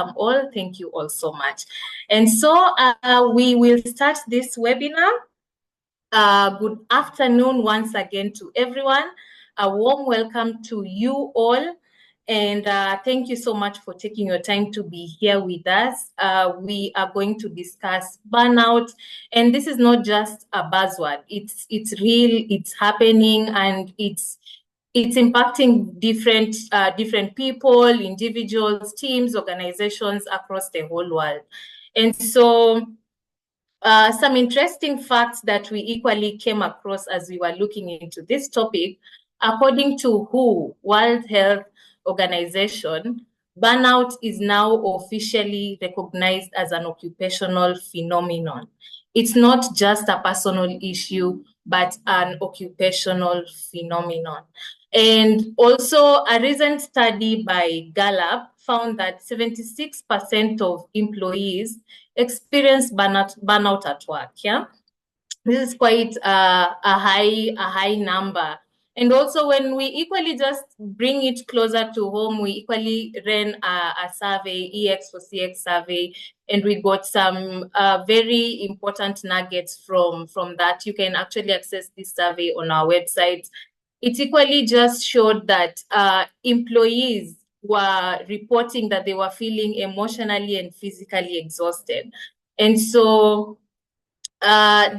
welcome all. Thank you all so much. And so we will start this webinar. Good afternoon once again to everyone. A warm welcome to you all. And thank you so much for taking your time to be here with us. We are going to discuss burnout. And this is not just a buzzword. It's real, it's happening, and it's impacting different people, individuals, teams, organizations across the whole world. And so some interesting facts that we equally came across as we were looking into this topic, according to WHO, World Health Organization, burnout is now officially recognized as an occupational phenomenon. It's not just a personal issue, but an occupational phenomenon. And also, a recent study by Gallup found that 76% of employees experience burnout at work. Yeah, this is quite a high number. And also, when we equally just bring it closer to home, we equally ran a survey, EX for CX survey, and we got some very important nuggets from that. You can actually access this survey on our website. It equally just showed that employees were reporting that they were feeling emotionally and physically exhausted. And so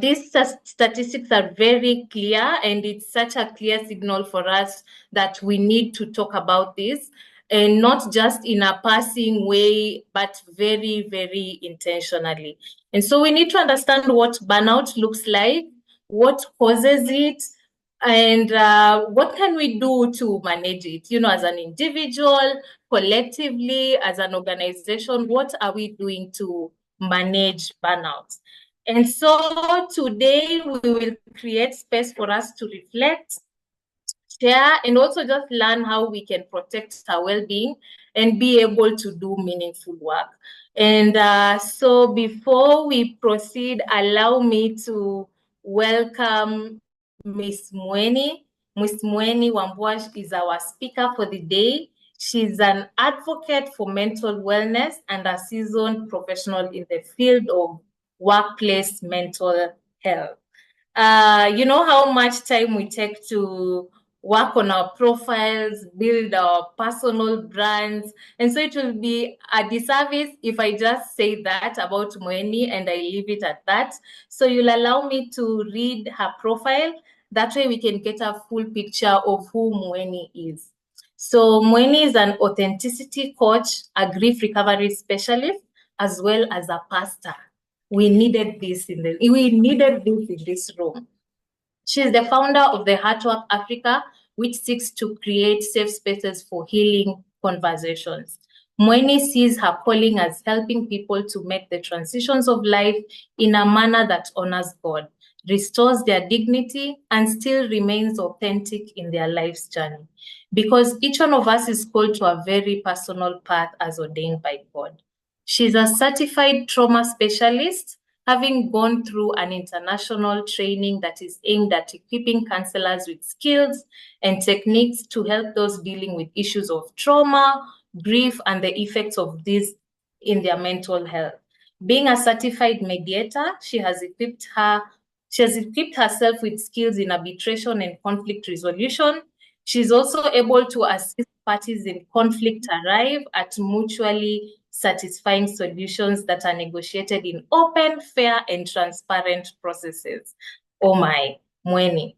these statistics are very clear, and it's such a clear signal for us that we need to talk about this, and not just in a passing way, but very, very intentionally. And so we need to understand what burnout looks like, what causes it, and what can we do to manage it? You know, as an individual, collectively, as an organization, what are we doing to manage burnout? And so today we will create space for us to reflect, share, and also just learn how we can protect our well-being and be able to do meaningful work. And so before we proceed, allow me to welcome Miss Mweni. Miss Mweni Wambua is our speaker for the day. She's an advocate for mental wellness and a seasoned professional in the field of workplace mental health. You know how much time we take to work on our profiles, build our personal brands. And so it will be a disservice if I just say that about Mweni and I leave it at that. So you'll allow me to read her profile. That way we can get a full picture of who Mweni is. So Mweni is an authenticity coach, a grief recovery specialist, as well as a pastor. We needed this in this room. She is the founder of the Heartwork Africa, which seeks to create safe spaces for healing conversations. Mweni sees her calling as helping people to make the transitions of life in a manner that honors God, restores their dignity, and still remains authentic in their life's journey. Because each one of us is called to a very personal path as ordained by God. She's a certified trauma specialist, having gone through an international training that is aimed at equipping counselors with skills and techniques to help those dealing with issues of trauma, grief, and the effects of this in their mental health. Being a certified mediator, she has equipped herself with skills in arbitration and conflict resolution. She's also able to assist parties in conflict arrive at mutually satisfying solutions that are negotiated in open, fair, and transparent processes. Oh my, Mweni.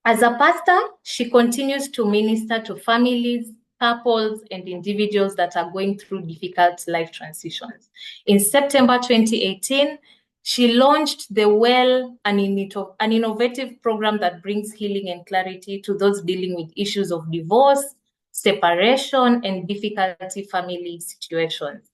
As a pastor, she continues to minister to families, couples, and individuals that are going through difficult life transitions. In September 2018, she launched The Well, an innovative program that brings healing and clarity to those dealing with issues of divorce, separation, and difficult family situations.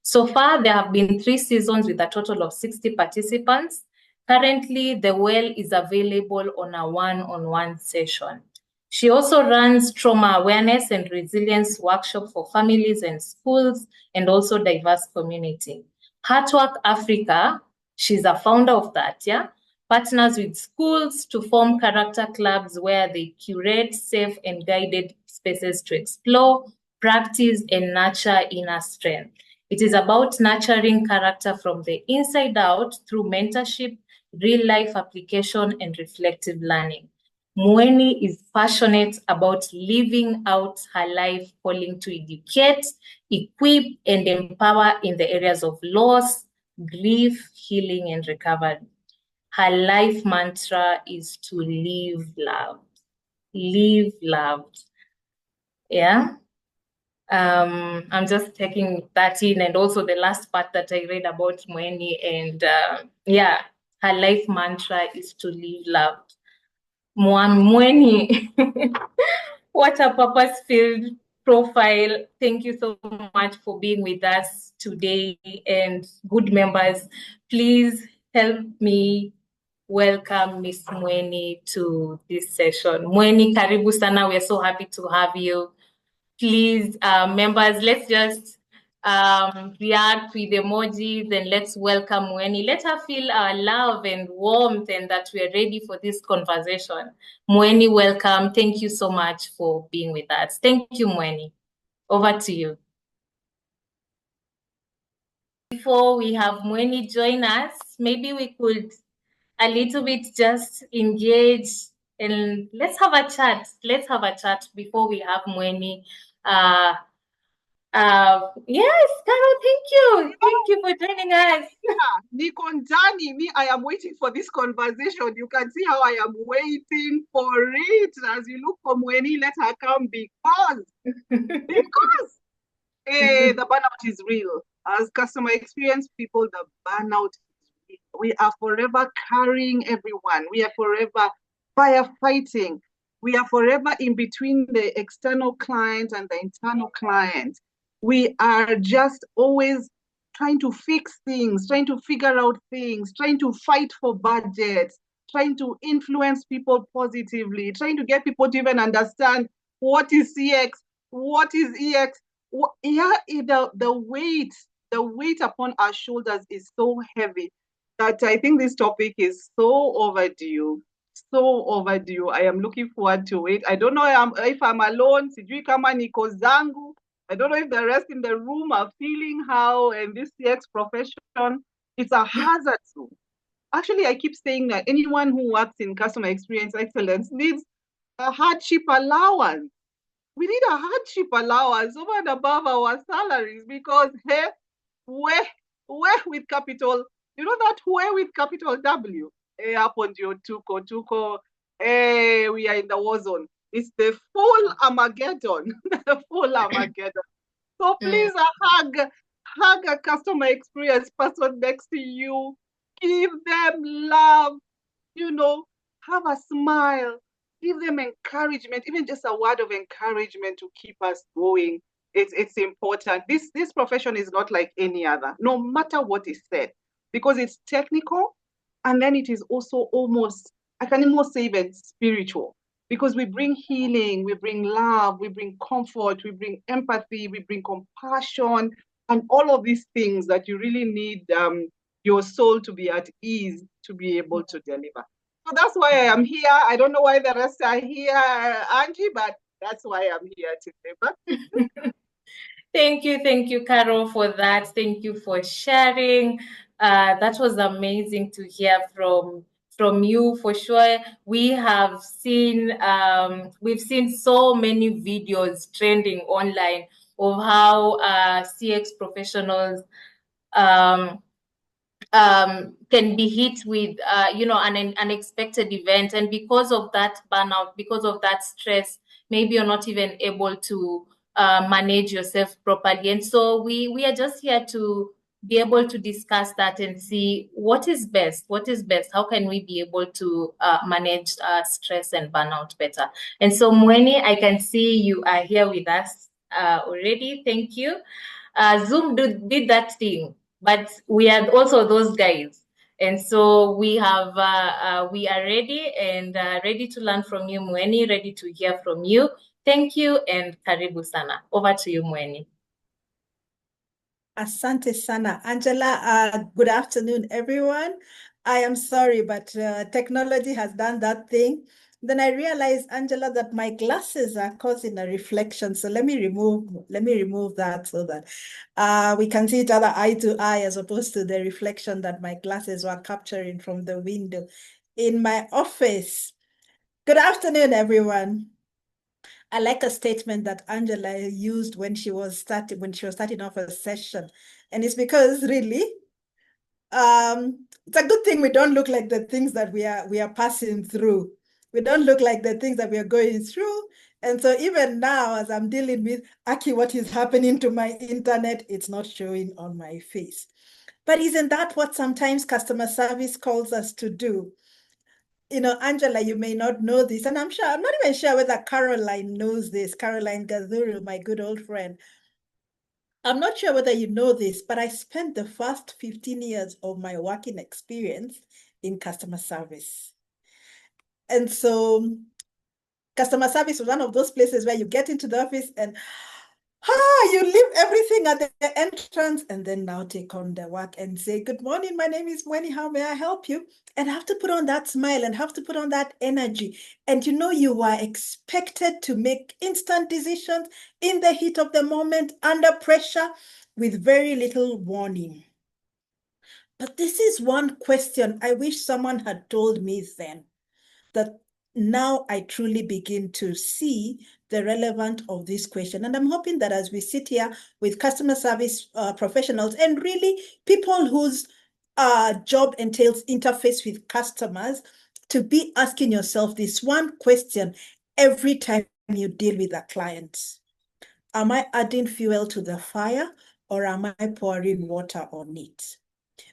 So far, there have been 3 seasons with a total of 60 participants. Currently, The Well is available on a one-on-one session. She also runs trauma awareness and resilience workshops for families and schools, and also diverse community. Heartwork Africa, she's a founder of that, yeah? Partners with schools to form character clubs where they curate safe and guided spaces to explore, practice, and nurture inner strength. It is about nurturing character from the inside out through mentorship, real life application, and reflective learning. Mweni is passionate about living out her life calling to educate, equip, and empower in the areas of loss, grief, healing, and recovery. Her life mantra is to live loved. Live loved. Yeah. I'm just taking that in, and also the last part that I read about Mweni, and yeah, her life mantra is to live loved. Mweni, what a purpose-filled profile. Thank you so much for being with us today. And good members, please help me welcome Miss Mweni to this session. Mweni, karibu sana. We're so happy to have you. Please, members, let's just react with emojis and let's welcome Mweni. Let her feel our love and warmth and that we are ready for this conversation. Mweni, welcome. Thank you so much for being with us. Thank you, Mweni. Over to you. Before we have Mweni join us, maybe we could a little bit just engage and let's have a chat. Let's have a chat before we have Mweni. Yes, Carol, thank you. Thank you for joining us. Yeah, Nikondani, me, I am waiting for this conversation. You can see how I am waiting for it. As you look for Mweni, let her come because the burnout is real. As customer experience people, the burnout is real. We are forever carrying everyone. We are forever firefighting. We are forever in between the external client and the internal client. We are just always trying to fix things, trying to figure out things, trying to fight for budgets, trying to influence people positively, trying to get people to even understand what is CX, what is EX. Yeah, the weight upon our shoulders is so heavy that I think this topic is so overdue. So overdue. I am looking forward to it. I don't know if I'm alone. Sijui kama niko zangu. I don't know if the rest in the room are feeling how, and this CX profession, it's a hazard too. Actually, I keep saying that anyone who works in customer experience excellence needs a hardship allowance. We need a hardship allowance over and above our salaries because hey, where with capital, you know that where with capital W. Hey, hapo ndio tuko. Hey, we are in the war zone. It's the full Armageddon, the full Armageddon. So please, hug a customer experience person next to you. Give them love, you know, have a smile, give them encouragement, even just a word of encouragement to keep us going. It's important. This profession is not like any other, no matter what is said, because it's technical, and then it is also almost, I can almost say even spiritual, because we bring healing, we bring love, we bring comfort, we bring empathy, we bring compassion, and all of these things that you really need your soul to be at ease to be able to deliver. So that's why I am here. I don't know why the rest are here, Angie, but that's why I'm here today. Thank you, Carol, for that. Thank you for sharing. That was amazing to hear from you. For sure, we have seen we've seen so many videos trending online of how CX professionals um, can be hit with an unexpected event, and because of that burnout, because of that stress, maybe you're not even able to manage yourself properly. And so we are just here to be able to discuss that and see what is best, how can we be able to manage stress and burnout better. And so Mweni, I can see you are here with us already. Thank you. Zoom did that thing, but we are also those guys. And so we are ready and ready to learn from you, Mweni, ready to hear from you. Thank you and karibu sana. Over to you, Mweni. Asante sana, Angela. Good afternoon, everyone. I am sorry, but technology has done that thing. Then I realized, Angela, that my glasses are causing a reflection. So let me remove that so that we can see each other eye to eye, as opposed to the reflection that my glasses were capturing from the window in my office. Good afternoon, everyone. I like a statement that Angela used when she was starting off a session. And it's because really, it's a good thing we don't look like the things that we are passing through. We don't look like the things that we are going through. And so even now, as I'm dealing with, Aki, what is happening to my internet, it's not showing on my face. But isn't that what sometimes customer service calls us to do? You know, Angela, you may not know this, and I'm not even sure whether Caroline knows this, Caroline Gazuru, my good old friend. I'm not sure whether you know this, but I spent the first 15 years of my working experience in customer service. And so customer service was one of those places where you get into the office and you leave everything at the entrance and then now take on the work and say, good morning, my name is Mweni, how may I help you? And have to put on that smile and have to put on that energy. And you know, you are expected to make instant decisions in the heat of the moment, under pressure, with very little warning. But this is one question I wish someone had told me then, that now I truly begin to see the relevance of this question. And I'm hoping that as we sit here with customer service professionals and really people whose job entails interface with customers, to be asking yourself this one question every time you deal with a client. Am I adding fuel to the fire, or am I pouring water on it?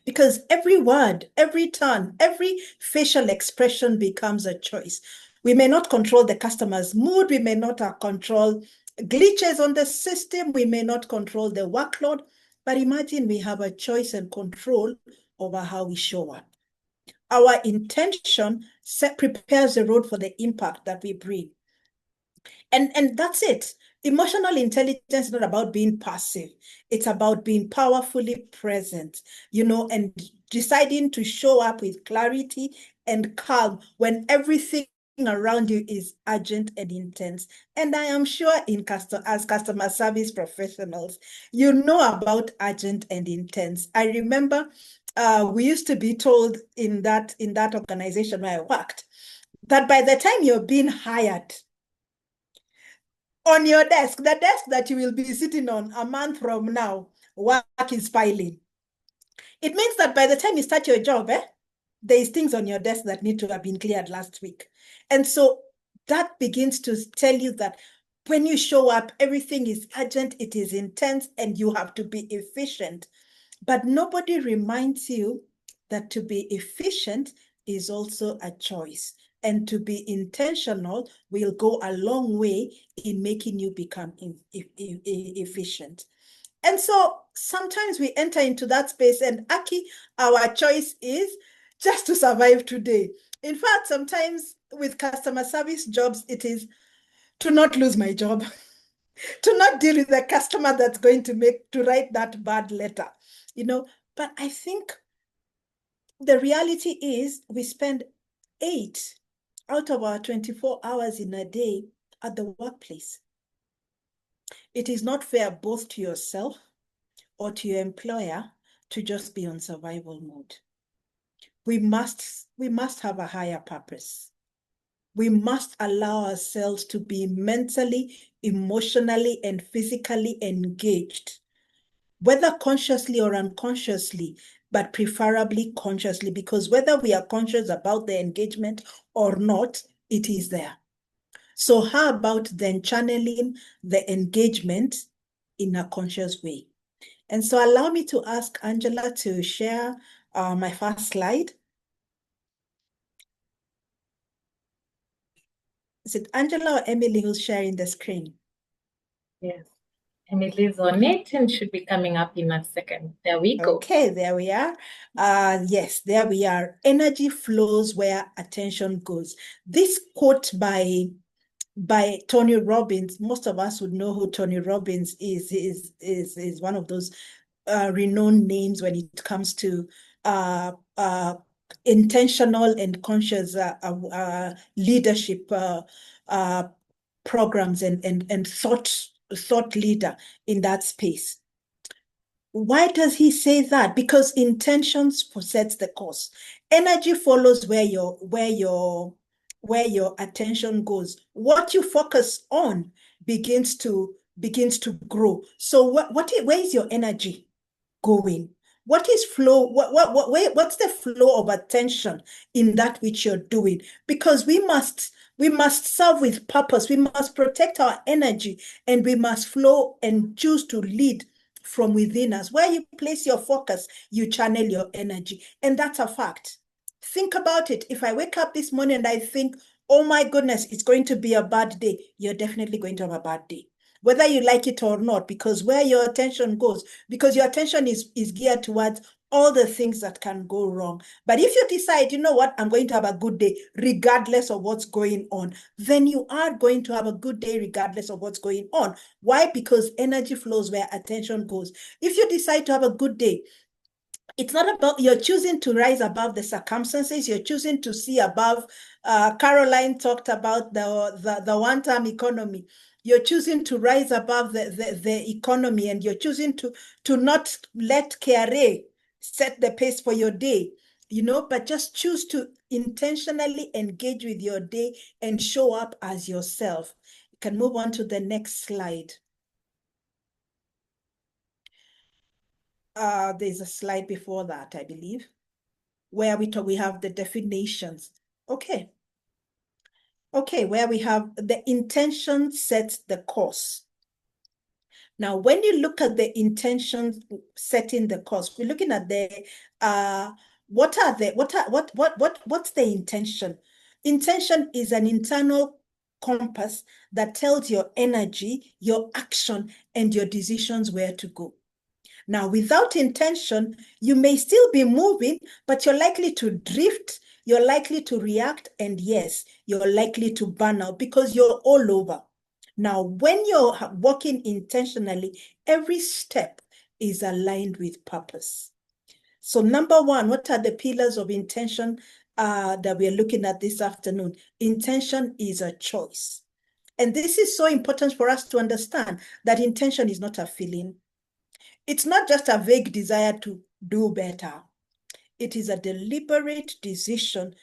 Because every word, every turn, every facial expression becomes a choice. We may not control the customer's mood. We may not control glitches on the system. We may not control the workload. But imagine we have a choice and control over how we show up. Our intention prepares the road for the impact that we bring. And that's it. Emotional intelligence is not about being passive. It's about being powerfully present, you know, and deciding to show up with clarity and calm when everything around you is urgent and intense. And I am sure as customer service professionals, you know about urgent and intense. I remember we used to be told in that organization where I worked that by the time you're being hired, on your desk, the desk that you will be sitting on a month from now, work is piling. It means that by the time you start your job, there's things on your desk that need to have been cleared last week. And so that begins to tell you that when you show up, everything is urgent, it is intense, and you have to be efficient. But nobody reminds you that to be efficient is also a choice. And to be intentional will go a long way in making you become efficient. And so sometimes we enter into that space, and Aki, our choice is just to survive today. In fact, sometimes with customer service jobs, it is to not lose my job, to not deal with the customer that's going to write that bad letter, you know. But I think the reality is we spend 8 out of our 24 hours in a day at the workplace. It is not fair both to yourself or to your employer to just be on survival mode. We must have a higher purpose. We must allow ourselves to be mentally, emotionally, and physically engaged, whether consciously or unconsciously, but preferably consciously, because whether we are conscious about the engagement or not, it is there. So how about then channeling the engagement in a conscious way? And so allow me to ask Angela to share my first slide. Is it Angela or Emily who's sharing the screen? Yes. Emily's on it and should be coming up in a second. There we go. Okay, there we are. Yes, there we are. Energy flows where attention goes. This quote by Tony Robbins, most of us would know who Tony Robbins is one of those renowned names when it comes to intentional and conscious leadership programs and thought leader in that space. Why does he say that? Because intentions sets the course. Energy follows where your attention goes. What you focus on begins to grow. So where is your energy going? What is flow? What's the flow of attention in that which you're doing? Because we must serve with purpose. We must protect our energy, and we must flow and choose to lead from within us. Where you place your focus, you channel your energy. And that's a fact. Think about it. If I wake up this morning and I think, oh my goodness, it's going to be a bad day, you're definitely going to have a bad day, whether you like it or not, because where your attention goes, because your attention is geared towards all the things that can go wrong. But if you decide, you know what, I'm going to have a good day, regardless of what's going on, then you are going to have a good day, regardless of what's going on. Why? Because energy flows where attention goes. If you decide to have a good day, it's not about, you're choosing to rise above the circumstances. You're choosing to see above. Caroline talked about the one-time economy. You're choosing to rise above the economy, and you're choosing to not let KRA set the pace for your day, but just choose to intentionally engage with your day and show up as yourself. You can move on to the next slide. There's a slide before that, I believe, where we have the definitions. Okay, where we have the intention sets the course. Now, when you look at the intention setting the course, we're looking at the what's the intention? Intention is an internal compass that tells your energy, your action, and your decisions where to go. Now, without intention, you may still be moving, but you're likely to drift, you're likely to react, and yes, you're likely to burn out because you're all over. Now, when you're walking intentionally, every step is aligned with purpose. So number one, what are the pillars of intention that we're looking at this afternoon? Intention is a choice. And this is so important for us to understand that intention is not a feeling. It's not just a vague desire to do better. It is a deliberate decision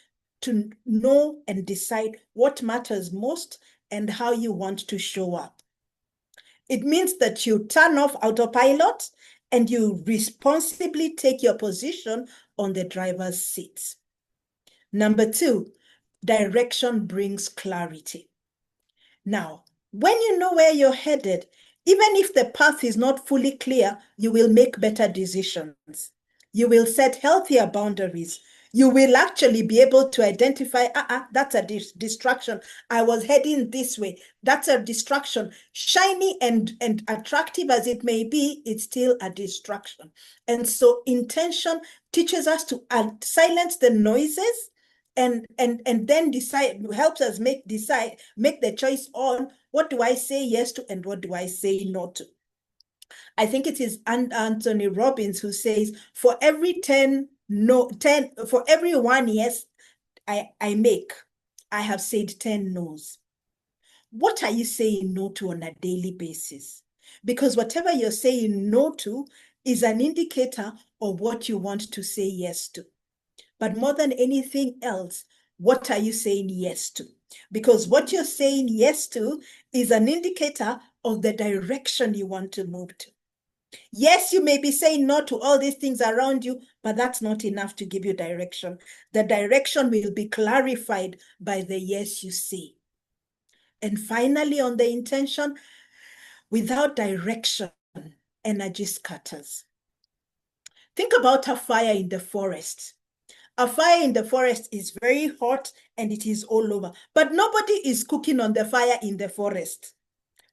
to know and decide what matters most and how you want to show up. It means that you turn off autopilot and you responsibly take your position on the driver's seat. Number two, direction brings clarity. Now, when you know where you're headed, even if the path is not fully clear, you will make better decisions. You will set healthier boundaries. You will actually be able to identify, that's a distraction. I was heading this way. That's a distraction. Shiny and attractive as it may be, it's still a distraction. And so intention teaches us to silence the noises and then decide, helps us make the choice on what do I say yes to and what do I say no to. I think it is Anthony Robbins who says, for every for every one yes I make, I have said 10 no's. What are you saying no to on a daily basis? Because whatever you're saying no to is an indicator of what you want to say yes to. But more than anything else, what are you saying yes to? Because what you're saying yes to is an indicator of the direction you want to move to. Yes, you may be saying no to all these things around you, but that's not enough to give you direction. The direction will be clarified by the yes you say. And finally, on the intention, without direction, energy scatters. Think about a fire in the forest. A fire in the forest is very hot and it is all over, but nobody is cooking on the fire in the forest.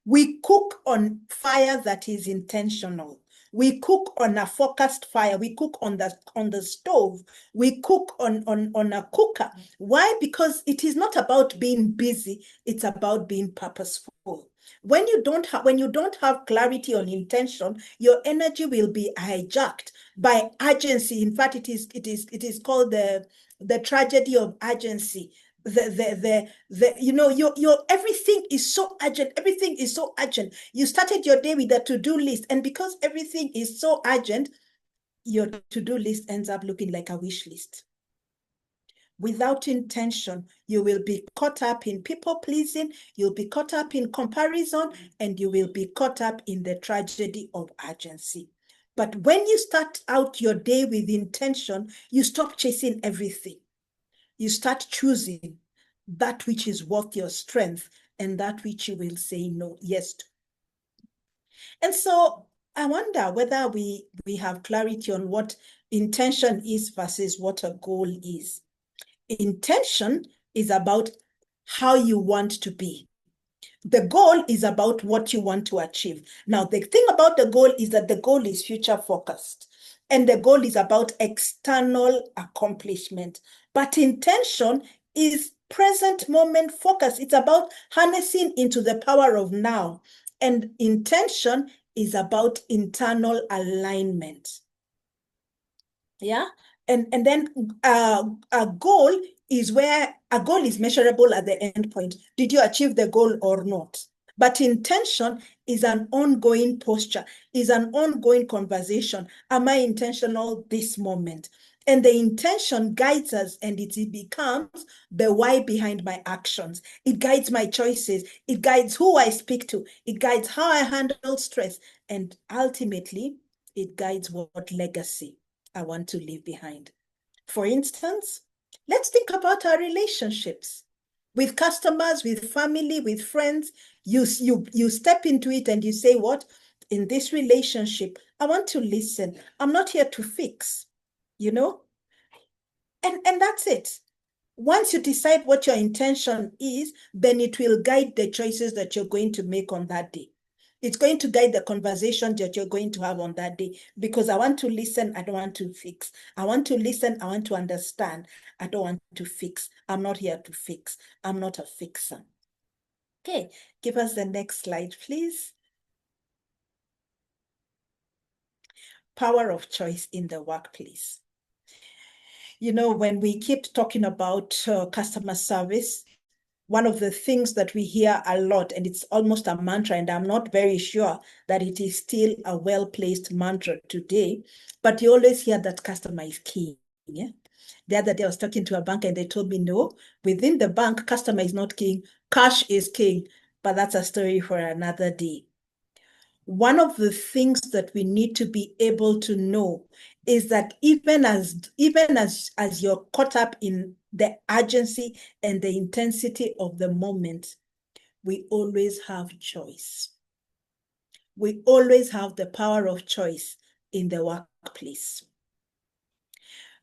We cook on fire that is intentional. We cook on a focused fire. We cook on the stove. We cook on a cooker. Why? Because it is not about being busy. It's about being purposeful. When you don't have clarity on intention, your energy will be hijacked by urgency. In fact, it is called the the tragedy of urgency. Your everything is so urgent. Everything is so urgent. You started your day with a to-do list, and because everything is so urgent, your to-do list ends up looking like a wish list. Without intention, you will be caught up in people pleasing, you'll be caught up in comparison, and you will be caught up in the tragedy of urgency. But when you start out your day with intention, you stop chasing everything. You start choosing that which is worth your strength and that which you will say no, yes to. And so I wonder whether we have clarity on what intention is versus what a goal is. Intention is about how you want to be. The goal is about what you want to achieve. Now, the thing about the goal is that the goal is future focused, and the goal is about external accomplishment. But intention is present moment focus. It's about harnessing into the power of now. And intention is about internal alignment. Yeah. And then a goal is measurable at the end point. Did you achieve the goal or not? But intention is an ongoing posture, is an ongoing conversation. Am I intentional this moment? And the intention guides us, and it becomes the why behind my actions. It guides my choices. It guides who I speak to. It guides how I handle stress. And ultimately, it guides what legacy I want to leave behind. For instance, let's think about our relationships with customers, with family, with friends. You step into it and you say, what? In this relationship, I want to listen. I'm not here to fix, you know? And that's it. Once you decide what your intention is, then it will guide the choices that you're going to make on that day. It's going to guide the conversation that you're going to have on that day, because I want to listen, I don't want to fix. I want to listen, I want to understand. I don't want to fix. I'm not here to fix. I'm not a fixer. Okay, give us the next slide, please. Power of choice in the workplace. You know, when we keep talking about customer service, one of the things that we hear a lot, and it's almost a mantra, and I'm not very sure that it is still a well-placed mantra today, but you always hear that customer is king. Yeah. The other day I was talking to a bank and they told me, no, within the bank, customer is not king, cash is king. But that's a story for another day. One of the things that we need to be able to know is that even as you're caught up in the urgency and the intensity of the moment, we always have choice. We always have the power of choice in the workplace.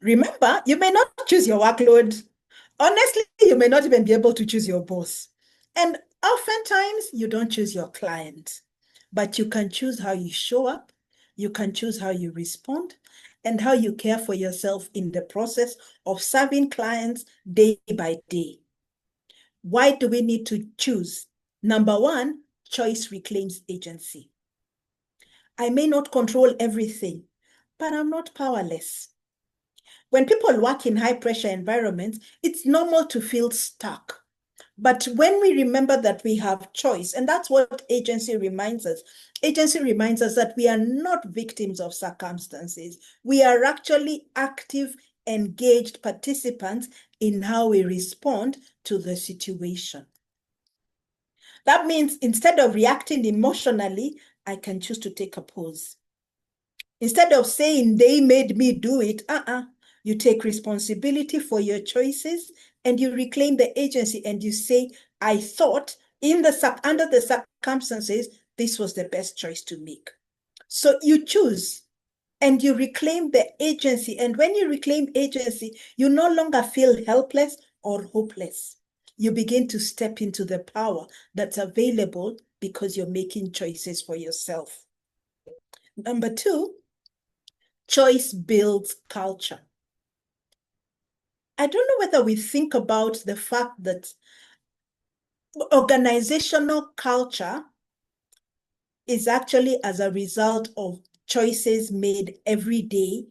Remember, you may not choose your workload. Honestly, you may not even be able to choose your boss. And oftentimes, you don't choose your client, but you can choose how you show up, you can choose how you respond, and how you care for yourself in the process of serving clients day by day. Why do we need to choose? Number one, choice reclaims agency. I may not control everything, but I'm not powerless. When people work in high pressure environments, it's normal to feel stuck. But when we remember that we have choice, and that's what agency reminds us. Agency reminds us that we are not victims of circumstances. We are actually active, engaged participants in how we respond to the situation. That means instead of reacting emotionally, I can choose to take a pause. Instead of saying they made me do it, you take responsibility for your choices and you reclaim the agency and you say, I thought under the circumstances, this was the best choice to make. So you choose and you reclaim the agency. And when you reclaim agency, you no longer feel helpless or hopeless. You begin to step into the power that's available because you're making choices for yourself. Number two, choice builds culture. I don't know whether we think about the fact that organizational culture is actually as a result of choices made every day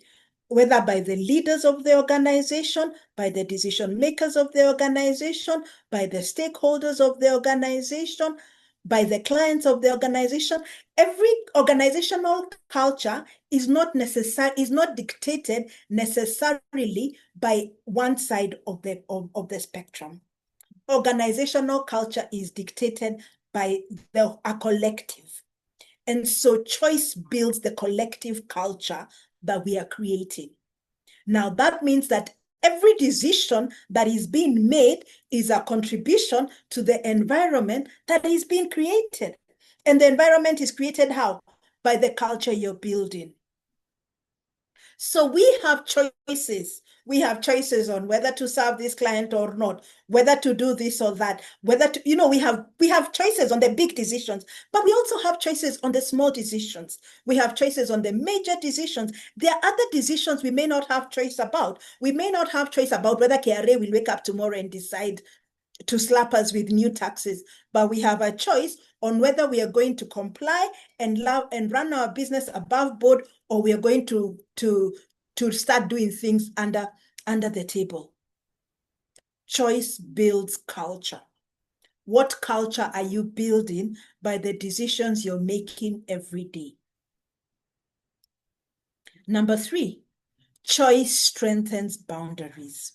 whether by the leaders of the organization, by the decision makers of the organization, by the stakeholders of the organization, by the clients of the organization. Every organizational culture is not dictated necessarily by one side of the spectrum. Organizational culture is dictated by a collective. And so choice builds the collective culture that we are creating. Now, that means that every decision that is being made is a contribution to the environment that is being created. And the environment is created how? By the culture you're building. So we have choices. We have choices on whether to serve this client or not, whether to do this or that, whether to, we have choices on the big decisions, but we also have choices on the small decisions. We have choices on the major decisions. There are other decisions we may not have choice about. We may not have choice about whether KRA will wake up tomorrow and decide to slap us with new taxes, but we have a choice on whether we are going to comply and run our business above board, or we are going to start doing things under the table. Choice builds culture. What culture are you building by the decisions you're making every day? Number 3, choice strengthens boundaries.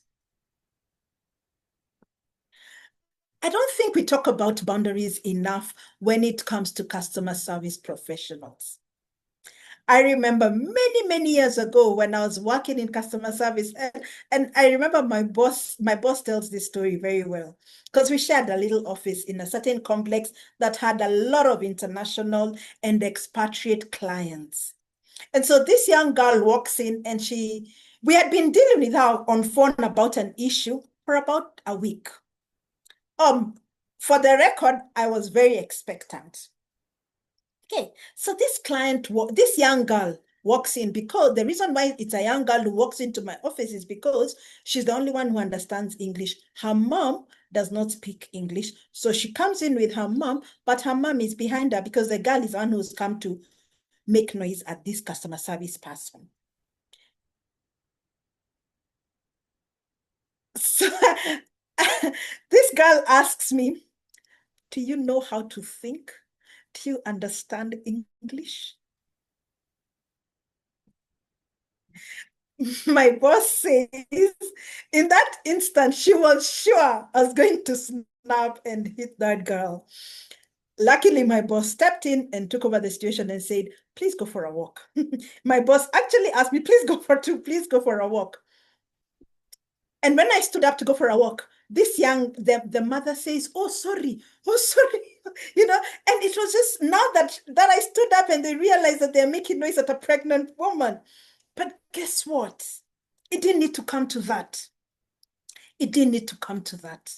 I don't think we talk about boundaries enough when it comes to customer service professionals. I remember many years ago when I was working in customer service, and I remember my boss tells this story very well, because we shared a little office in a certain complex that had a lot of international and expatriate clients. And so this young girl walks in, and we had been dealing with her on phone about an issue for about a week. For the record, I was very expectant. Okay, so this young girl walks in, because the reason why it's a young girl who walks into my office is because she's the only one who understands English. Her mom does not speak English, so she comes in with her mom, but her mom is behind her because the girl is the one who's come to make noise at this customer service person. So this girl asks me, do you know how to think? Do you understand English? My boss says, in that instant, she was sure I was going to snap and hit that girl. Luckily, my boss stepped in and took over the situation and said, please go for a walk. My boss actually asked me, please go for a walk. And when I stood up to go for a walk, the mother says, oh, sorry. And it was just now that I stood up and they realized that they're making noise at a pregnant woman. But guess what? It didn't need to come to that. It didn't need to come to that.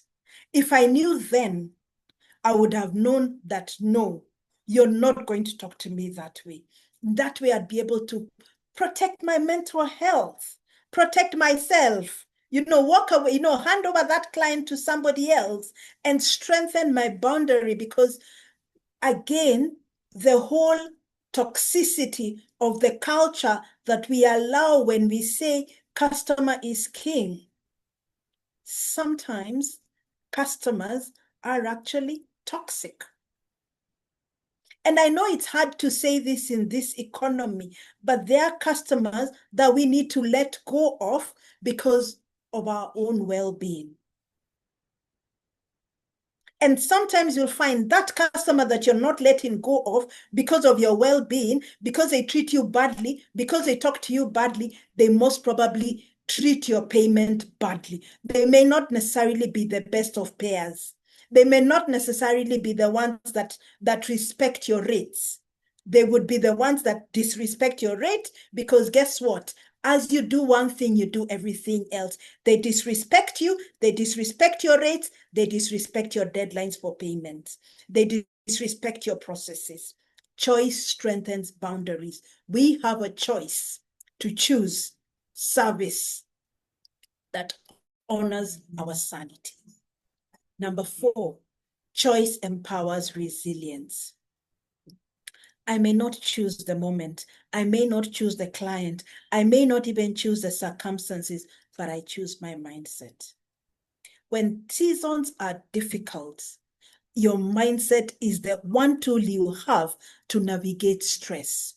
If I knew then, I would have known that, no, you're not going to talk to me that way. That way I'd be able to protect my mental health, protect myself, walk away, hand over that client to somebody else and strengthen my boundary, because again, the whole toxicity of the culture that we allow when we say customer is king. Sometimes customers are actually toxic. And I know it's hard to say this in this economy, but there are customers that we need to let go of because of our own well-being. And sometimes you'll find that customer that you're not letting go of because of your well-being, because they treat you badly, because they talk to you badly, they most probably treat your payment badly. They may not necessarily be the best of payers. They may not necessarily be the ones that respect your rates. They would be the ones that disrespect your rate, because guess what? As you do one thing, you do everything else. They disrespect you, they disrespect your rates, they disrespect your deadlines for payments, they disrespect your processes. Choice strengthens boundaries. We have a choice to choose service that honors our sanity. Number 4, choice empowers resilience. I may not choose the moment. I may not choose the client. I may not even choose the circumstances, but I choose my mindset. When seasons are difficult, your mindset is the one tool you have to navigate stress.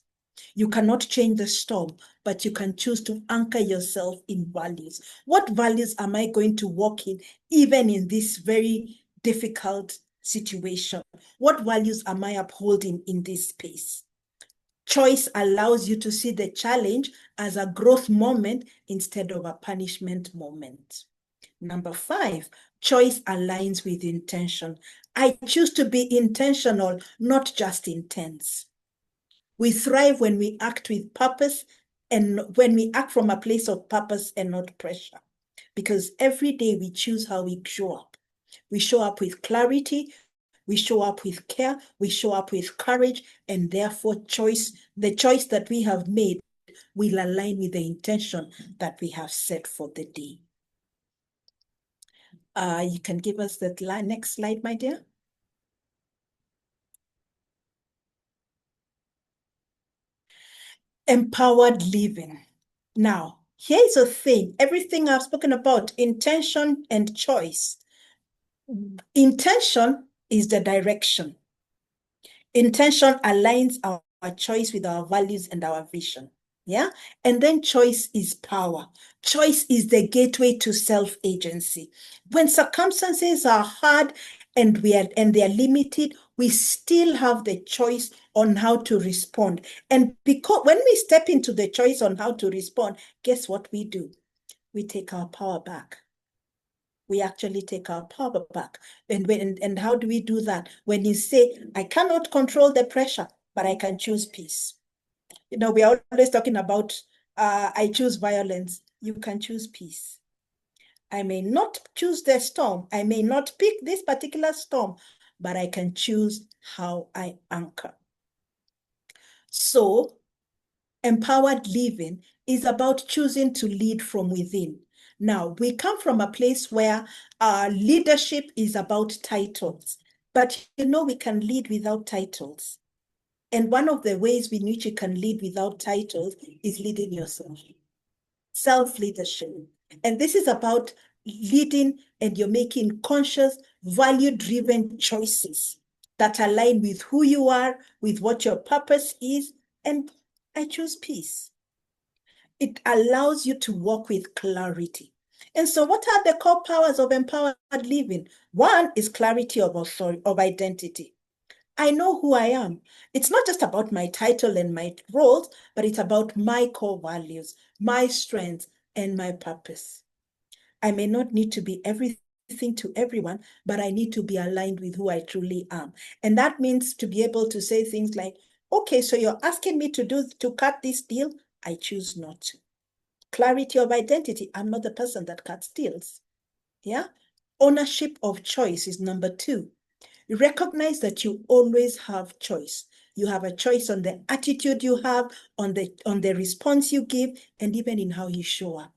You cannot change the storm, but you can choose to anchor yourself in values. What values am I going to walk in, even in this very difficult situation? What values am I upholding in this space? Choice allows you to see the challenge as a growth moment instead of a punishment moment. Number 5, choice aligns with intention. I choose to be intentional, not just intense. We thrive when we act with purpose and when we act from a place of purpose and not pressure. Because every day we choose how we show up. We show up with clarity, we show up with care, we show up with courage, and therefore the choice that we have made will align with the intention that we have set for the day. You can give us the next slide, my dear. Empowered living. Now, here's the thing. Everything I've spoken about, intention and choice. Intention is the direction. Intention aligns our choice with our values and our vision. Yeah. And then choice is power. Choice is the gateway to self-agency. When circumstances are hard and they're limited, we still have the choice on how to respond. And because when we step into the choice on how to respond, guess what we do? We take our power back. We actually take our power back. And how do we do that? When you say, I cannot control the pressure, but I can choose peace. You know, we are always talking about, I choose violence. You can choose peace. I may not choose the storm. I may not pick this particular storm, but I can choose how I anchor. So, empowered living is about choosing to lead from within. Now, we come from a place where our leadership is about titles, but you know, we can lead without titles. And one of the ways in which you can lead without titles is leading yourself. Self-leadership. And this is about leading, and you're making conscious, value-driven choices that align with who you are, with what your purpose is, and I choose peace. It allows you to walk with clarity. And so what are the core powers of empowered living? One is clarity of authority, of identity. I know who I am. It's not just about my title and my roles, but it's about my core values, my strengths, and my purpose. I may not need to be everything to everyone, but I need to be aligned with who I truly am. And that means to be able to say things like, okay, so you're asking me to cut this deal? I choose not to. Clarity of identity. I'm not the person that cuts deals. Yeah. Ownership of choice is number 2. Recognize that you always have choice. You have a choice on the attitude you have, on the response you give, and even in how you show up.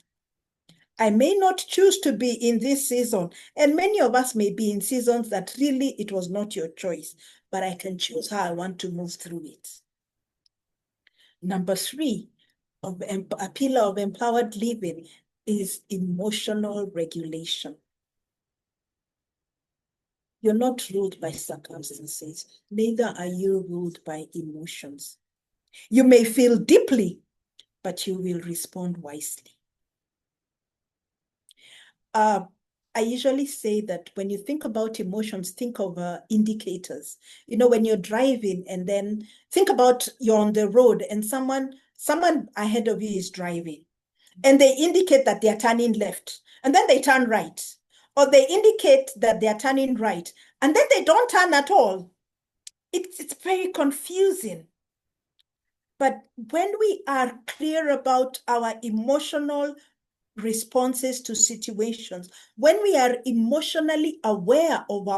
I may not choose to be in this season, and many of us may be in seasons that really it was not your choice, but I can choose how I want to move through it. Number 3, a pillar of empowered living is emotional regulation. You're not ruled by circumstances, neither are you ruled by emotions. You may feel deeply, but you will respond wisely. I usually say that when you think about emotions, think of indicators. You know, when you're driving and then think about you're on the road and someone ahead of you is driving and they indicate that they're turning left and then they turn right, or they indicate that they're turning right and then they don't turn at all. It's very confusing. But when we are clear about our emotional responses to situations, when we are emotionally aware of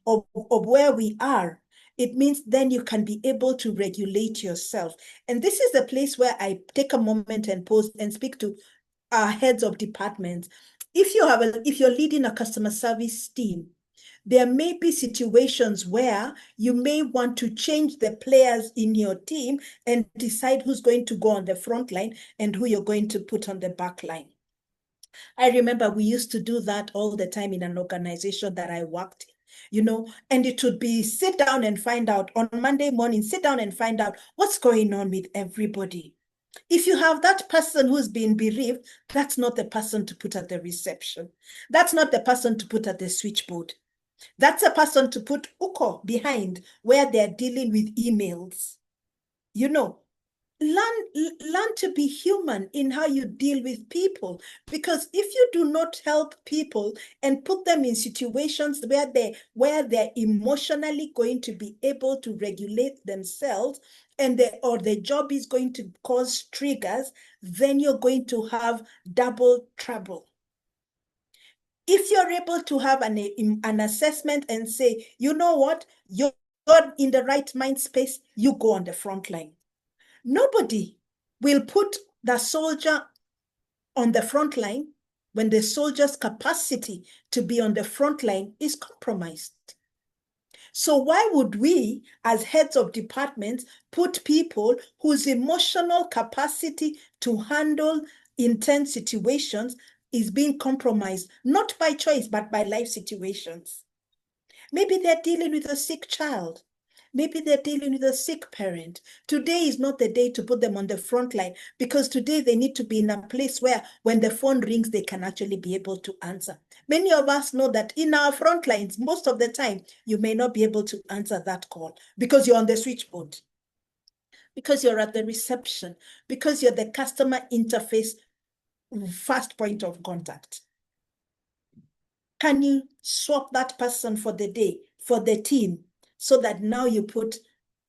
of where we are, it means then you can be able to regulate yourself. And this is the place where I take a moment and pause and speak to our heads of departments. If you're leading a customer service team, There may be situations where you may want to change the players in your team and decide who's going to go on the front line and who you're going to put on the back line. I remember we used to do that all the time in an organization that I worked in, and it would be sit down and find out on Monday morning, sit down and find out what's going on with everybody. If you have that person who's been bereaved, that's not the person to put at the reception. That's not the person to put at the switchboard. That's a person to put UKO behind where they're dealing with emails. Learn to be human in how you deal with people, because if you do not help people and put them in situations where they're emotionally going to be able to regulate themselves or the job is going to cause triggers, then you're going to have double trouble. If you're able to have an assessment and say, you know what, you're in the right mind space, you go on the front line. Nobody will put the soldier on the front line when the soldier's capacity to be on the front line is compromised. So why would we, as heads of departments, put people whose emotional capacity to handle intense situations is being compromised, not by choice, but by life situations? Maybe they're dealing with a sick child. Maybe they're dealing with a sick parent. Today is not the day to put them on the front line, because today they need to be in a place where when the phone rings, they can actually be able to answer. Many of us know that in our front lines, most of the time, you may not be able to answer that call because you're on the switchboard, because you're at the reception, because you're the customer interface first point of contact. Can you swap that person for the day, for the team, so that now you put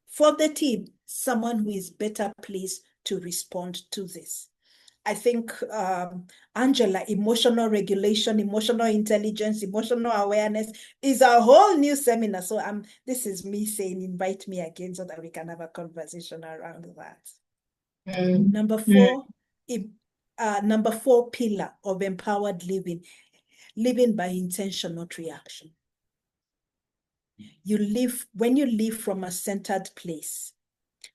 for the team someone who is better placed to respond to this? I think, Angela, emotional regulation, emotional intelligence, emotional awareness is a whole new seminar. So this is me saying, invite me again so that we can have a conversation around that. Number four pillar of empowered living by intention, not reaction. When you live from a centered place,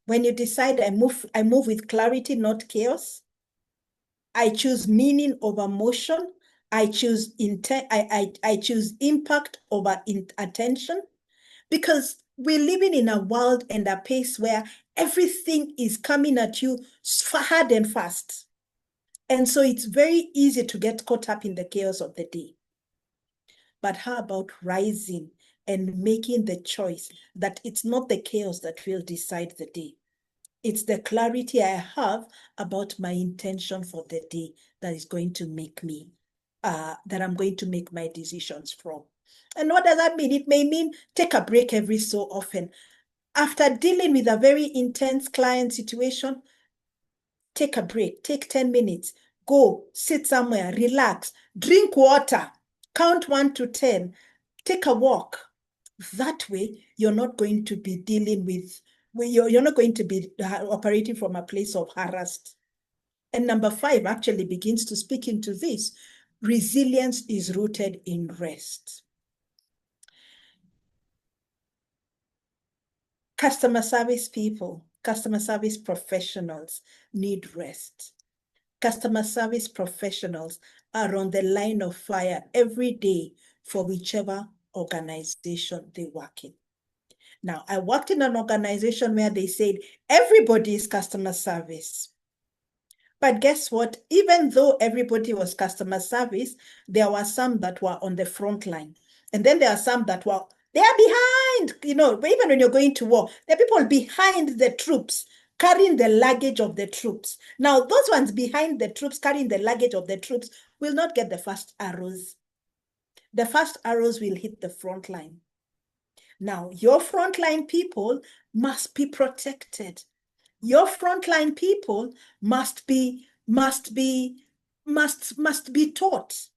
when you decide I move with clarity, not chaos. I choose meaning over motion. I choose intent. I choose impact over attention, because we're living in a world and a pace where everything is coming at you hard and fast. And so it's very easy to get caught up in the chaos of the day. But how about rising and making the choice that it's not the chaos that will decide the day? It's the clarity I have about my intention for the day that is going to make me, that I'm going to make my decisions from. And what does that mean? It may mean take a break every so often. After dealing with a very intense client situation, take a break, take 10 minutes, go sit somewhere, relax, drink water, count 1 to 10, take a walk. That way, you're not going to be dealing with, you're not going to be operating from a place of harassed. And number 5 actually begins to speak into this. Resilience is rooted in rest. Customer service people, customer service professionals need rest. Customer service professionals are on the line of fire every day for whichever organization they work in. Now, I worked in an organization where they said everybody is customer service. But guess what? Even though everybody was customer service, there were some that were on the front line. And then there are some that were, they are behind, even when you're going to war, there are people behind the troops, carrying the luggage of the troops. Now, those ones behind the troops, carrying the luggage of the troops, will not get the first arrows. The first arrows will hit the front line. Now, your frontline people must be protected. Your frontline people must be taught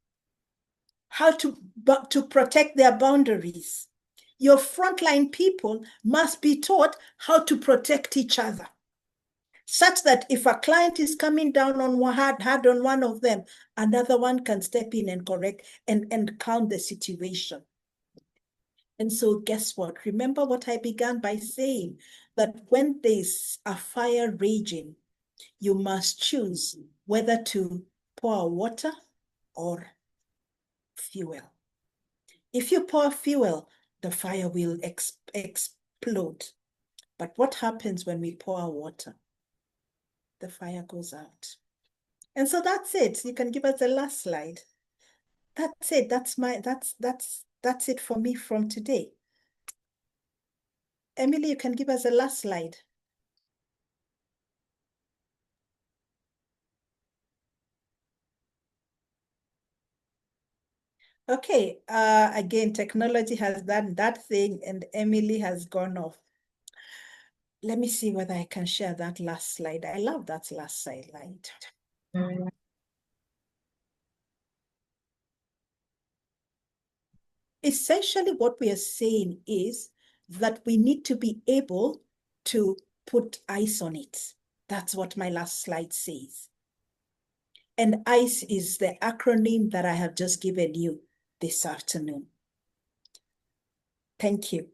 how to protect their boundaries. Your frontline people must be taught how to protect each other, such that if a client is coming down on hard on one of them, another one can step in and correct and calm the situation. And so guess what? Remember what I began by saying, that when there's a fire raging, you must choose whether to pour water or fuel. If you pour fuel, the fire will explode. But what happens when we pour water? The fire goes out. And so that's it. You can give us the last slide. That's it. That's it for me from today. Emily, you can give us the last slide. Okay, again, technology has done that thing and Emily has gone off. Let me see whether I can share that last slide. I love that last slide. Essentially, what we are saying is that we need to be able to put eyes on it. That's what my last slide says. And ICE is the acronym that I have just given you this afternoon. Thank you.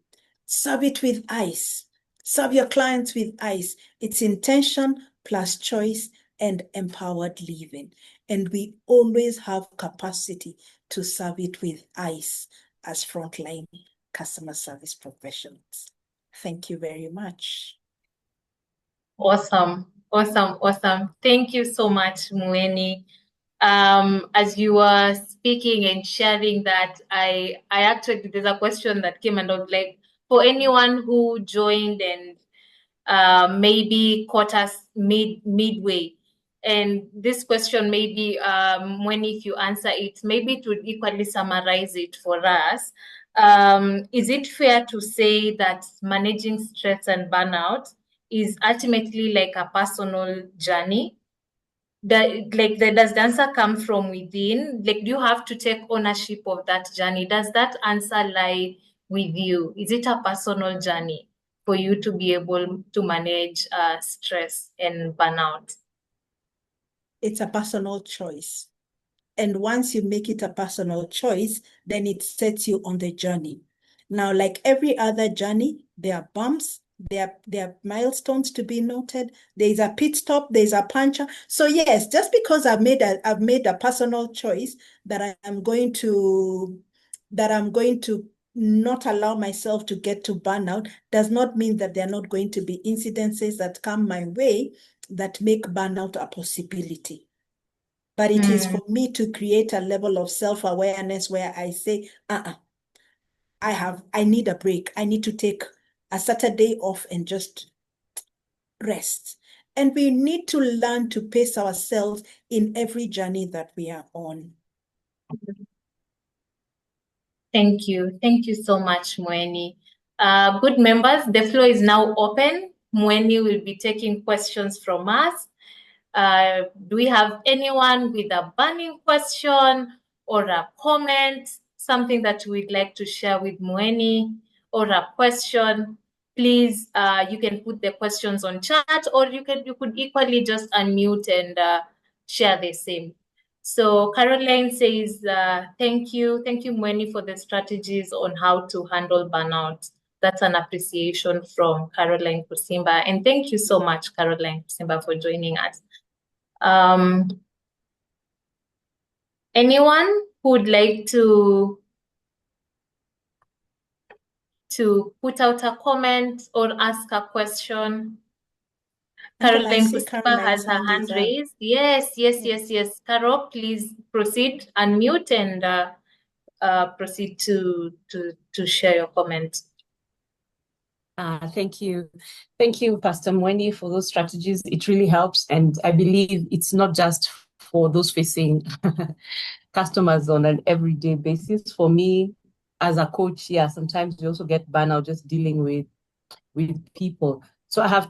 Serve it with ICE. Serve your clients with ICE. It's intention plus choice and empowered living. And we always have capacity to serve it with ICE as frontline customer service professionals. Thank you very much. Awesome. Thank you so much, Mweni. As you were speaking and sharing that, I actually, there's a question that came and I was like, for anyone who joined and maybe caught us midway, and this question maybe, when if you answer it, maybe it would equally summarize it for us. Is it fair to say that managing stress and burnout is ultimately like a personal journey? Does the answer come from within? Like, do you have to take ownership of that journey? Does that answer lie with you? Is it a personal journey for you to be able to manage stress and burnout? It's a personal choice. And once you make it a personal choice, then it sets you on the journey. Now, like every other journey, there are bumps, there are milestones to be noted. There's a pit stop, there's a puncture. So yes, just because I've made a personal choice that I'm going to not allow myself to get to burnout does not mean that there are not going to be incidences that come my way that make burnout a possibility. But it is for me to create a level of self-awareness where I say, I need a break. I need to take a Saturday off and just rest. And we need to learn to pace ourselves in every journey that we are on. Thank you. Thank you so much, Mweni. Good members, the floor is now open. Mweni will be taking questions from us. Do we have anyone with a burning question or a comment, something that we'd like to share with Mweni, or a question? Please, you can put the questions on chat, or you could equally just unmute and share the same. So Caroline says, thank you, Mweni, for the strategies on how to handle burnout. That's an appreciation from Caroline Kusimba. And thank you so much, Caroline Kusimba, for joining us. Anyone who would like to put out a comment or ask a question? Caroline Kusimba has her hand raised. Yes. Carol, please proceed, unmute and proceed to share your comment. Thank you. Thank you, Pastor Mweni, for those strategies. It really helps. And I believe it's not just for those facing customers on an everyday basis. For me, as a coach, yeah, sometimes we also get burnout just dealing with people. So I have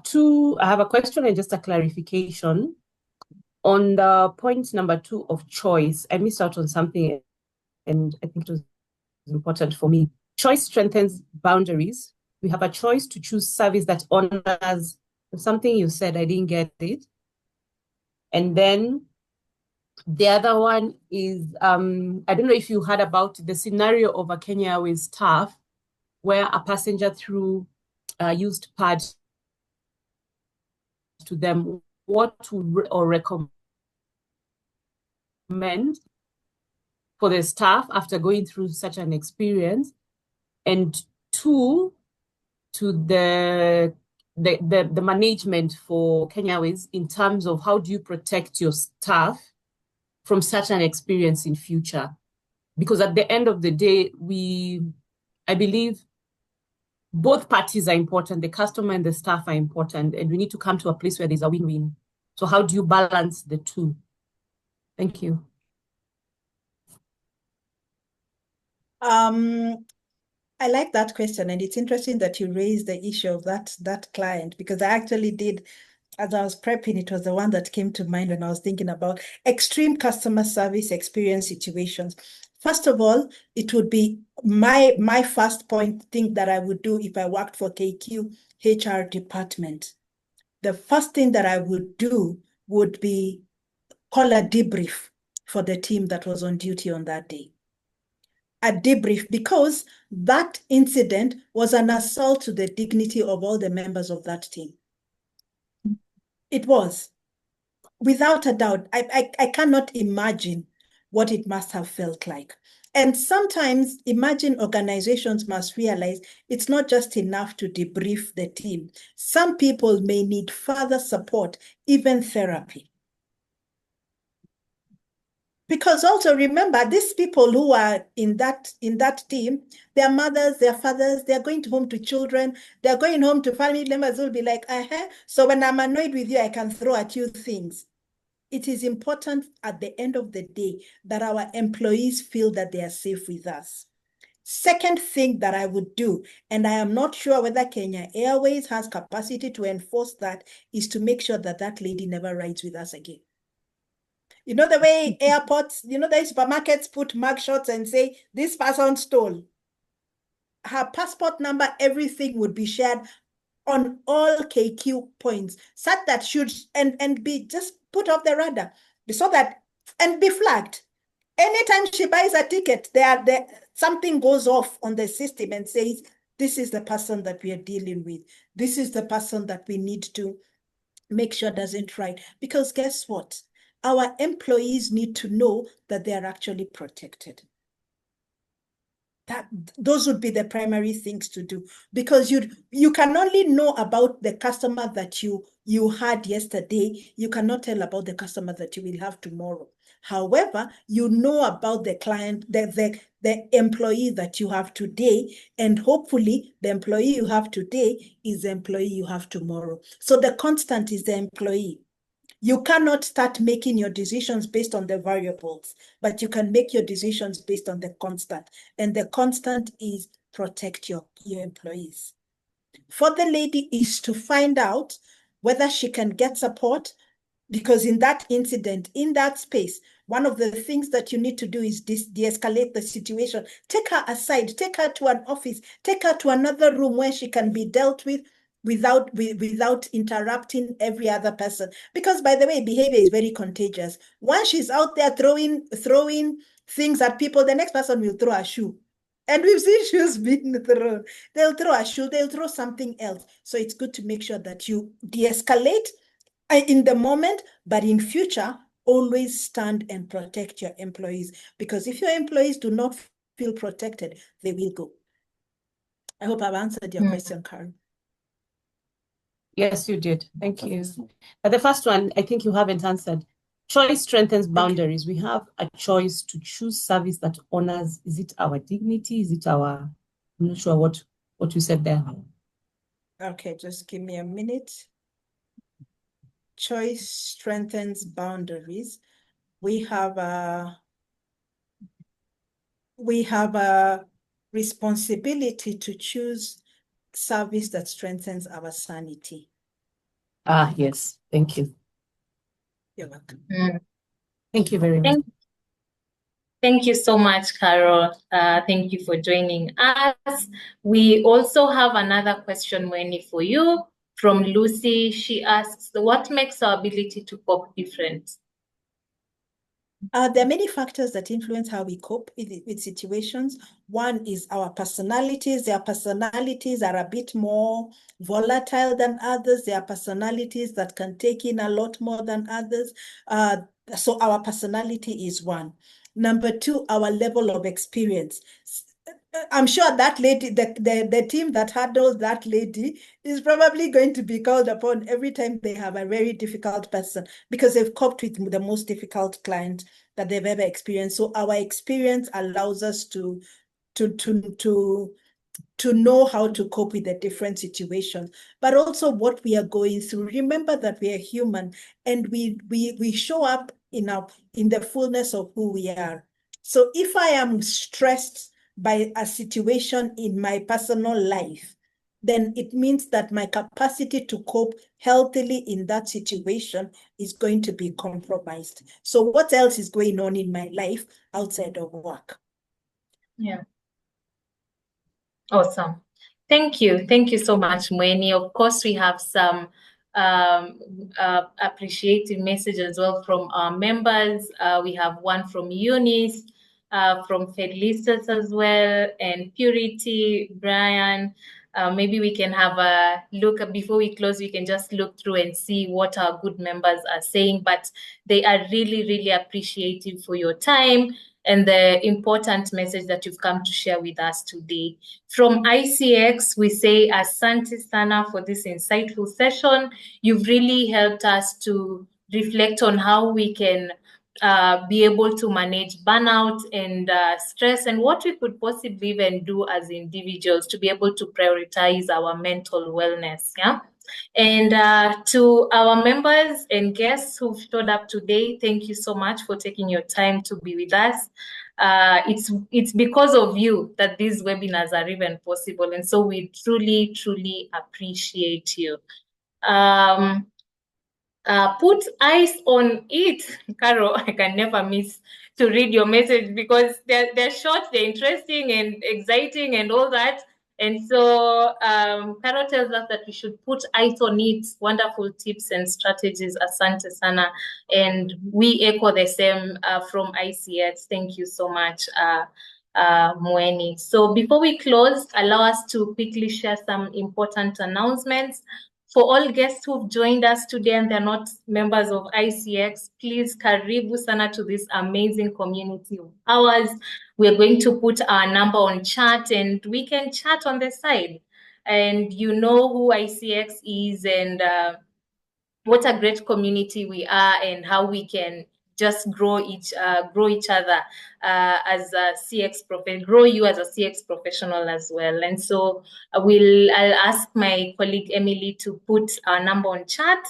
a question and just a clarification. On the point number 2 of choice, I missed out on something, and I think it was important for me. Choice strengthens boundaries. We have a choice to choose service that honors something you said. I didn't get it. And then the other one is, I don't know if you heard about the scenario of a Kenya Airways staff where a passenger threw used pads to them, what to or recommend for the staff after going through such an experience, and two, to the management for Kenya Airways in terms of how do you protect your staff from such an experience in future? Because at the end of the day, I believe both parties are important. The customer and the staff are important, and we need to come to a place where there's a win-win. So how do you balance the two? Thank you. I like that question, and it's interesting that you raised the issue of that client, because I actually did, as I was prepping, it was the one that came to mind when I was thinking about extreme customer service experience situations. First of all, it would be my first point thing that I would do if I worked for KQ HR department. The first thing that I would do would be call a debrief for the team that was on duty on that day. A debrief, because that incident was an assault to the dignity of all the members of that team. It was, without a doubt. I cannot imagine what it must have felt like. And sometimes, imagine organizations must realize it's not just enough to debrief the team. Some people may need further support, even therapy. Because also remember, these people who are in that team, their mothers, their fathers, they're going home to children, they're going home to family members who will be like, so when I'm annoyed with you, I can throw at you things. It is important at the end of the day that our employees feel that they are safe with us. Second thing that I would do, and I am not sure whether Kenya Airways has capacity to enforce that, is to make sure that that lady never rides with us again. You know the way airports, the supermarkets put mugshots and say, this person stole. Her passport number, everything would be shared on all KQ points, such that should and be just put off the radar, so that, and be flagged. Anytime she buys a ticket, something goes off on the system and says, this is the person that we are dealing with. This is the person that we need to make sure doesn't ride. Because guess what? Our employees need to know that they are actually protected. Those would be the primary things to do, because you can only know about the customer that you had yesterday. You cannot tell about the customer that you will have tomorrow. However, you know about the client, the employee that you have today, and hopefully the employee you have today is the employee you have tomorrow. So the constant is the employee. You cannot start making your decisions based on the variables, but you can make your decisions based on the constant. And the constant is protect your employees. For the lady is to find out whether she can get support, because in that incident, in that space, one of the things that you need to do is de-escalate the situation. Take her aside, take her to an office, take her to another room where she can be dealt with without interrupting every other person. Because, by the way, behavior is very contagious. Once she's out there throwing things at people, the next person will throw a shoe. And we've seen shoes being thrown. They'll throw a shoe, they'll throw something else. So it's good to make sure that you de-escalate in the moment, but in future, always stand and protect your employees. Because if your employees do not feel protected, they will go. I hope I've answered your question, Karen. Yes, you did. Thank you. But the first one, I think you haven't answered. Choice strengthens boundaries. Okay. We have a choice to choose service that honors. Is it our dignity? Is it our, I'm not sure what you said there. Okay, just give me a minute. Choice strengthens boundaries. We have a responsibility to choose service that strengthens our sanity. Yes. Thank you. You're welcome. Thank you very much. Thank you so much, Carol. Thank you for joining us. We also have another question, Wendy, for you from Lucy. She asks, what makes our ability to cope different? There are many factors that influence how we cope with situations. One is our personalities. Their personalities are a bit more volatile than others. There are personalities that can take in a lot more than others. So our personality is one. Number two, our level of experience. I'm sure that lady, the team that handles that lady is probably going to be called upon every time they have a very difficult person because they've coped with the most difficult client that they've ever experienced. So our experience allows us to know how to cope with the different situations, but also what we are going through. Remember that we are human and we show up in the fullness of who we are. So if I am stressed by a situation in my personal life, then it means that my capacity to cope healthily in that situation is going to be compromised. So what else is going on in my life outside of work? Yeah. Awesome. Thank you. Thank you so much, Mweni. Of course, we have some appreciative message as well from our members. We have one from Eunice, from Felicitas as well, and Purity, Brian. Maybe we can have a look before we close. We can just look through and see what our good members are saying. But they are really, really appreciative for your time and the important message that you've come to share with us today. From ICX, we say asante sana for this insightful session. You've really helped us to reflect on how we can be able to manage burnout and stress, and what we could possibly even do as individuals to be able to prioritize our mental wellness. Yeah. And to our members and guests who've showed up today, thank you so much for taking your time to be with us. It's because of you that these webinars are even possible, and so we truly, truly appreciate you. Put eyes on it. Carol, I can never miss to read your message because they're short, they're interesting and exciting and all that. And so Carol tells us that we should put eyes on it. Wonderful tips and strategies, asante sana. And we echo the same from ICS. Thank you so much, Mweni. So before we close, allow us to quickly share some important announcements. For all guests who've joined us today and they're not members of ICX, please karibu sana to this amazing community of ours. We're going to put our number on chat and we can chat on the side. And you know who ICX is and what a great community we are and how we can just grow each other as a CX professional, grow you as a CX professional as well. And so I'll ask my colleague Emily to put our number on chat,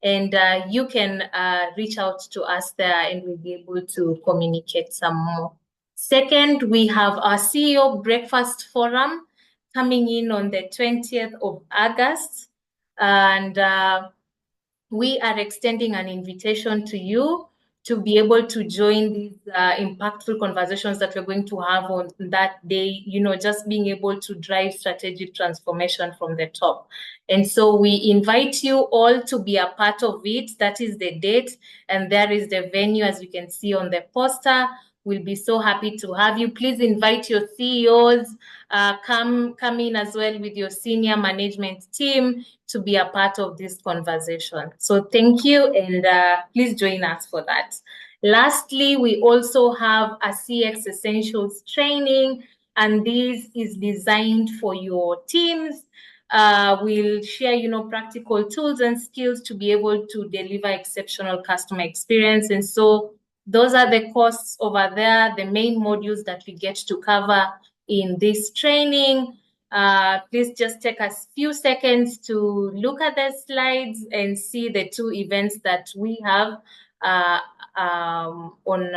and you can reach out to us there and we'll be able to communicate some more. Second, we have our CEO Breakfast Forum coming in on the 20th of August. And we are extending an invitation to you to be able to join these impactful conversations that we're going to have on that day, just being able to drive strategic transformation from the top. And so we invite you all to be a part of it. That is the date, and there is the venue, as you can see on the poster. We'll be so happy to have you. Please invite your CEOs, come in as well with your senior management team to be a part of this conversation. So thank you, and please join us for that. Lastly, we also have a CX Essentials training, and this is designed for your teams. We'll share, practical tools and skills to be able to deliver exceptional customer experience. And so those are the costs over there, the main modules that we get to cover in this training. Please just take a few seconds to look at the slides and see the two events that we have on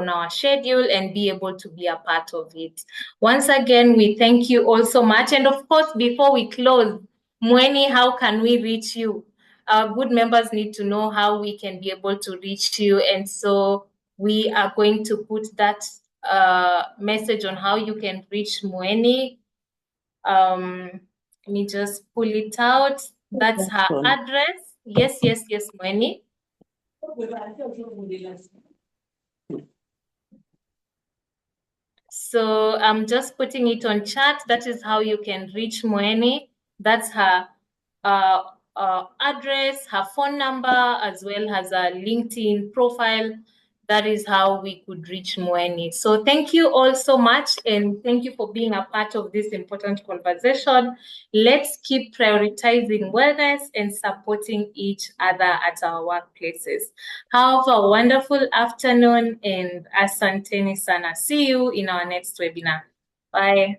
our schedule and be able to be a part of it. Once again, we thank you all so much. And of course, before we close, Mweni, how can we reach you? Our good members need to know how we can be able to reach you. And so we are going to put that message on how you can reach Mweni. Let me just pull it out. That's her address. Yes, Mweni. So I'm just putting it on chat. That is how you can reach Moeni. That's her address, her phone number, as well as her LinkedIn profile. That is how we could reach Moeni. So thank you all so much, and thank you for being a part of this important conversation. Let's keep prioritizing wellness and supporting each other at our workplaces. Have a wonderful afternoon, and asanteni sana. See you in our next webinar. Bye.